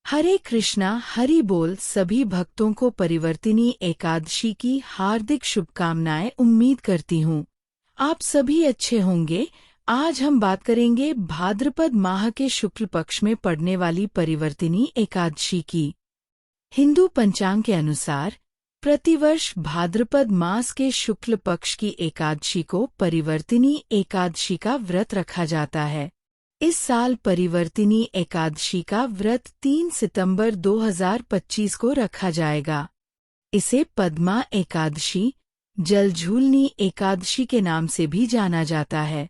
हरे कृष्णा हरि बोल। सभी भक्तों को परिवर्तिनी एकादशी की हार्दिक शुभकामनाएं। उम्मीद करती हूँ आप सभी अच्छे होंगे। आज हम बात करेंगे भाद्रपद माह के शुक्ल पक्ष में पड़ने वाली परिवर्तिनी एकादशी की। हिंदू पंचांग के अनुसार प्रतिवर्ष भाद्रपद मास के शुक्ल पक्ष की एकादशी को परिवर्तिनी एकादशी का व्रत रखा जाता है। इस साल परिवर्तिनी एकादशी का व्रत 3 सितंबर 2025 को रखा जाएगा। इसे पद्मा एकादशी, जलझूलनी एकादशी के नाम से भी जाना जाता है।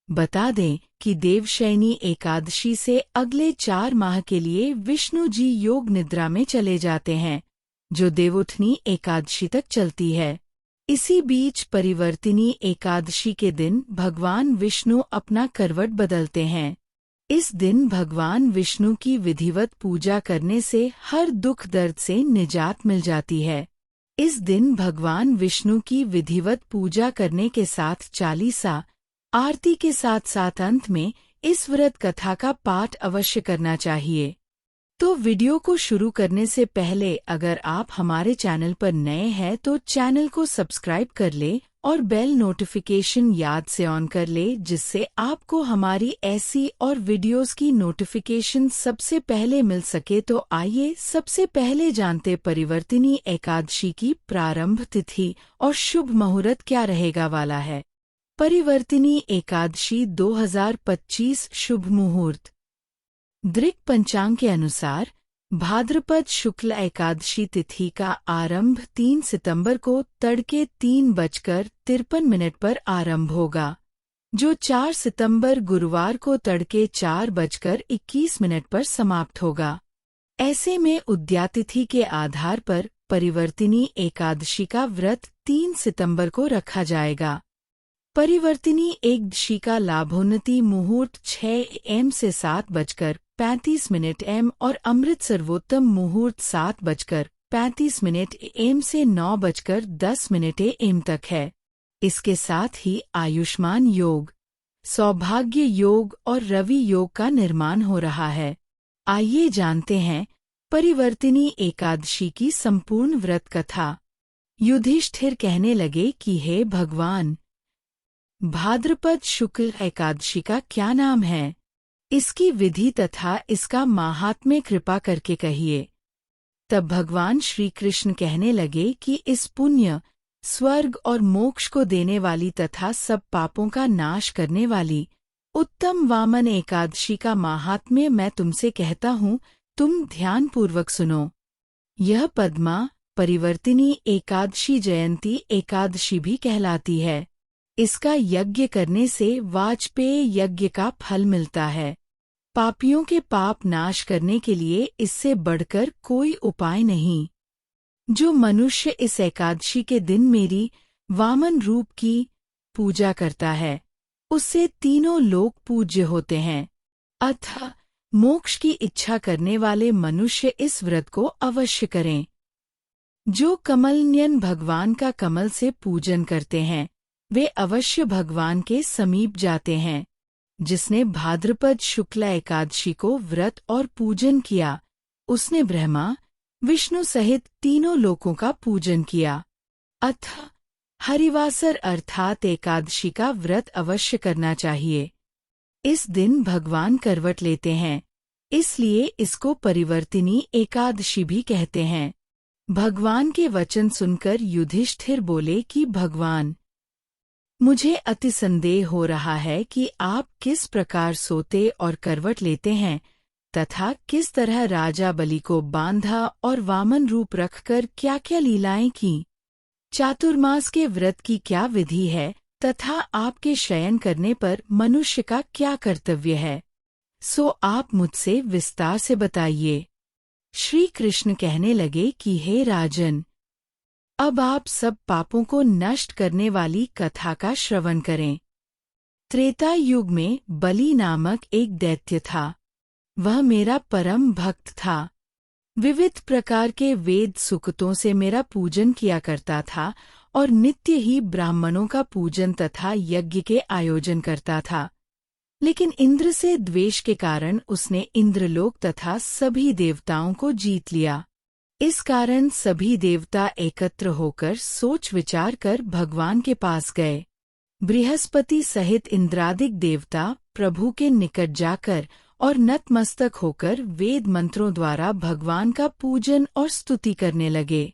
बता दें कि देवशयनी एकादशी से अगले 4 माह के लिए विष्णु जी योग निद्रा में चले जाते हैं, जो देवउठनी एकादशी तक चलती है। इसी बीच परिवर्तिनी एकादशी के दिन भगवान विष्णु अपना करवट बदलते हैं। इस दिन भगवान विष्णु की विधिवत पूजा करने से हर दुख दर्द से निजात मिल जाती है। इस दिन भगवान विष्णु की विधिवत पूजा करने के साथ चालीसा आरती के साथ साथ अंत में इस व्रत कथा का पाठ अवश्य करना चाहिए। तो वीडियो को शुरू करने से पहले अगर आप हमारे चैनल पर नए हैं तो चैनल को सब्सक्राइब कर ले और बेल नोटिफिकेशन याद से ऑन कर ले, जिससे आपको हमारी ऐसी और वीडियोस की नोटिफिकेशन सबसे पहले मिल सके। तो आइए सबसे पहले जानते परिवर्तिनी एकादशी की प्रारंभ तिथि और शुभ मुहूर्त क्या रहेगा वाला है। परिवर्तिनी एकादशी 2025 शुभ मुहूर्त। दृक पंचांग के अनुसार भाद्रपद शुक्ल एकादशी तिथि का आरंभ 3 सितंबर को तड़के 3:53 पर आरंभ होगा, जो 4 सितंबर गुरुवार को तड़के 4:21 पर समाप्त होगा। ऐसे में उद्यातिथि के आधार पर परिवर्तिनी एकादशी का व्रत 3 सितंबर को रखा जाएगा। परिवर्तिनी एकादशी का लाभोन्नति मुहूर्त 6 am से 7:35 am और अमृत सर्वोत्तम मुहूर्त 7:35 am से 9:10 am तक है। इसके साथ ही आयुष्मान योग, सौभाग्य योग और रवि योग का निर्माण हो रहा है। आइए जानते हैं परिवर्तिनी एकादशी की संपूर्ण व्रत कथा। युधिष्ठिर कहने लगे कि हे भगवान, भाद्रपद शुक्ल एकादशी का क्या नाम है? इसकी विधि तथा इसका माहात्म्य कृपा करके कहिए। तब भगवान श्री कृष्ण कहने लगे कि इस पुण्य, स्वर्ग और मोक्ष को देने वाली तथा सब पापों का नाश करने वाली उत्तम वामन एकादशी का माहात्म्य मैं तुमसे कहता हूँ, तुम ध्यानपूर्वक सुनो। यह पद्मा परिवर्तिनी एकादशी जयंती एकादशी भी कहलाती है। इसका यज्ञ करने से वाजपेय यज्ञ का फल मिलता है। पापियों के पाप नाश करने के लिए इससे बढ़कर कोई उपाय नहीं। जो मनुष्य इस एकादशी के दिन मेरी वामन रूप की पूजा करता है, उससे तीनों लोक पूज्य होते हैं। अतः मोक्ष की इच्छा करने वाले मनुष्य इस व्रत को अवश्य करें। जो कमलनयन भगवान का कमल से पूजन करते हैं, वे अवश्य भगवान के समीप जाते हैं। जिसने भाद्रपद शुक्ल एकादशी को व्रत और पूजन किया, उसने ब्रह्मा विष्णु सहित तीनों लोकों का पूजन किया। अतः हरिवासर अर्थात एकादशी का व्रत अवश्य करना चाहिए। इस दिन भगवान करवट लेते हैं, इसलिए इसको परिवर्तिनी एकादशी भी कहते हैं। भगवान के वचन सुनकर युधिष्ठिर बोले कि भगवान, मुझे अति संदेह हो रहा है कि आप किस प्रकार सोते और करवट लेते हैं तथा किस तरह राजा बलि को बांधा और वामन रूप रखकर क्या क्या लीलाएं की। चातुर्मास के व्रत की क्या विधि है तथा आपके शयन करने पर मनुष्य का क्या कर्तव्य है, सो आप मुझसे विस्तार से बताइए। श्री कृष्ण कहने लगे कि हे राजन, अब आप सब पापों को नष्ट करने वाली कथा का श्रवण करें। त्रेता युग में बलि नामक एक दैत्य था। वह मेरा परम भक्त था। विविध प्रकार के वेद सूक्तों से मेरा पूजन किया करता था और नित्य ही ब्राह्मणों का पूजन तथा यज्ञ के आयोजन करता था। लेकिन इंद्र से द्वेष के कारण उसने इंद्रलोक तथा सभी देवताओं को जीत लिया। इस कारण सभी देवता एकत्र होकर सोच विचार कर भगवान के पास गए। बृहस्पति सहित इंद्रादिक देवता प्रभु के निकट जाकर और नतमस्तक होकर वेद मंत्रों द्वारा भगवान का पूजन और स्तुति करने लगे।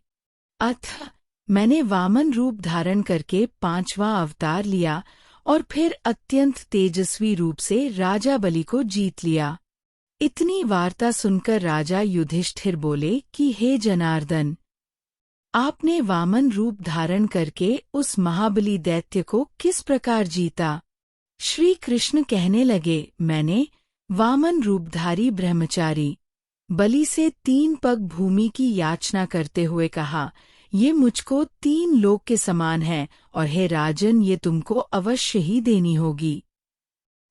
अतः मैंने वामन रूप धारण करके 5वां अवतार लिया और फिर अत्यंत तेजस्वी रूप से राजा बलि को जीत लिया। इतनी वार्ता सुनकर राजा युधिष्ठिर बोले कि हे जनार्दन, आपने वामन रूप धारण करके उस महाबली दैत्य को किस प्रकार जीता? श्री कृष्ण कहने लगे, मैंने वामन रूपधारी ब्रह्मचारी बलि से 3 पग भूमि की याचना करते हुए कहा, ये मुझको 3 लोक के समान है और हे राजन, ये तुमको अवश्य ही देनी होगी।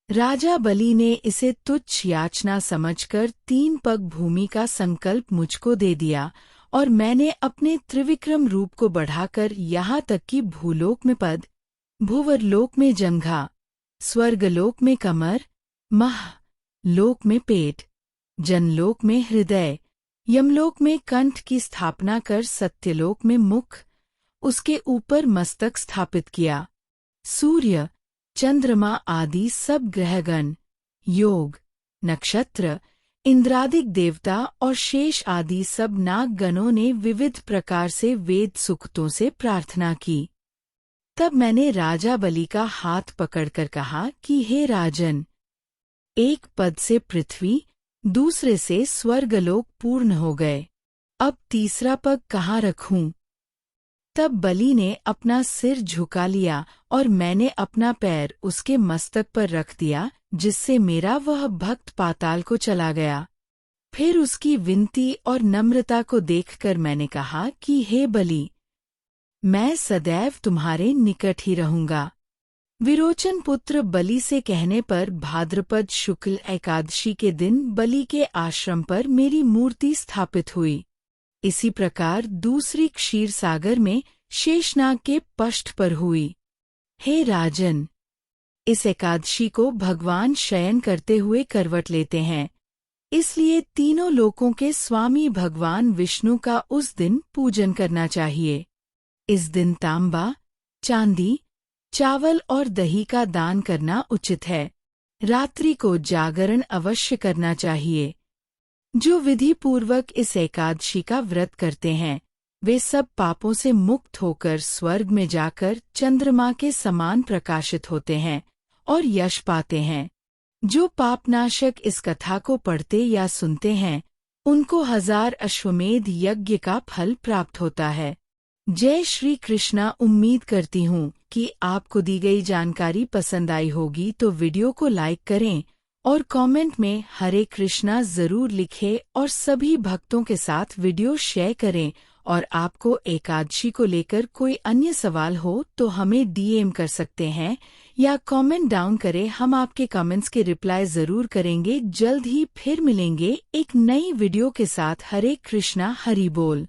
राजा बलि ने इसे तुच्छ याचना समझकर 3 पग भूमि का संकल्प मुझको दे दिया और मैंने अपने त्रिविक्रम रूप को बढ़ाकर यहाँ तक कि भूलोक में पद, भूवरलोक में जंघा, स्वर्गलोक में कमर, मह लोक में पेट, जनलोक में हृदय, यमलोक में कंठ की स्थापना कर सत्यलोक में मुख, उसके ऊपर मस्तक स्थापित किया। सूर्य, चंद्रमा आदि सब ग्रहगण, योग, नक्षत्र, इंद्रादिक देवता और शेष आदि सब नागगणों ने विविध प्रकार से वेद सूक्तों से प्रार्थना की। तब मैंने राजा बलि का हाथ पकड़कर कहा कि हे राजन, एक पद से पृथ्वी, दूसरे से स्वर्गलोक पूर्ण हो गए, अब तीसरा पग कहाँ रखूं? तब बलि ने अपना सिर झुका लिया और मैंने अपना पैर उसके मस्तक पर रख दिया, जिससे मेरा वह भक्त पाताल को चला गया। फिर उसकी विनती और नम्रता को देखकर मैंने कहा कि हे बलि, मैं सदैव तुम्हारे निकट ही रहूंगा। विरोचन पुत्र बलि से कहने पर भाद्रपद शुक्ल एकादशी के दिन बलि के आश्रम पर मेरी मूर्ति स्थापित हुई। इसी प्रकार दूसरी क्षीर सागर में शेषनाग के पष्ठ पर हुई। हे राजन, इस एकादशी को भगवान शयन करते हुए करवट लेते हैं, इसलिए तीनों लोकों के स्वामी भगवान विष्णु का उस दिन पूजन करना चाहिए। इस दिन तांबा, चांदी, चावल और दही का दान करना उचित है। रात्रि को जागरण अवश्य करना चाहिए। जो विधि पूर्वक इस एकादशी का व्रत करते हैं, वे सब पापों से मुक्त होकर स्वर्ग में जाकर चंद्रमा के समान प्रकाशित होते हैं और यश पाते हैं। जो पापनाशक इस कथा को पढ़ते या सुनते हैं, उनको 1000 अश्वमेध यज्ञ का फल प्राप्त होता है। जय श्री कृष्णा। उम्मीद करती हूँ कि आपको दी गई जानकारी पसंद आई होगी, तो वीडियो को लाइक करें और कमेंट में हरे कृष्णा जरूर लिखें और सभी भक्तों के साथ वीडियो शेयर करें। और आपको एकादशी को लेकर कोई अन्य सवाल हो तो हमें डीएम कर सकते हैं या कमेंट डाउन करें, हम आपके कमेंट्स के रिप्लाई जरूर करेंगे। जल्द ही फिर मिलेंगे एक नई वीडियो के साथ। हरे कृष्णा, हरि बोल।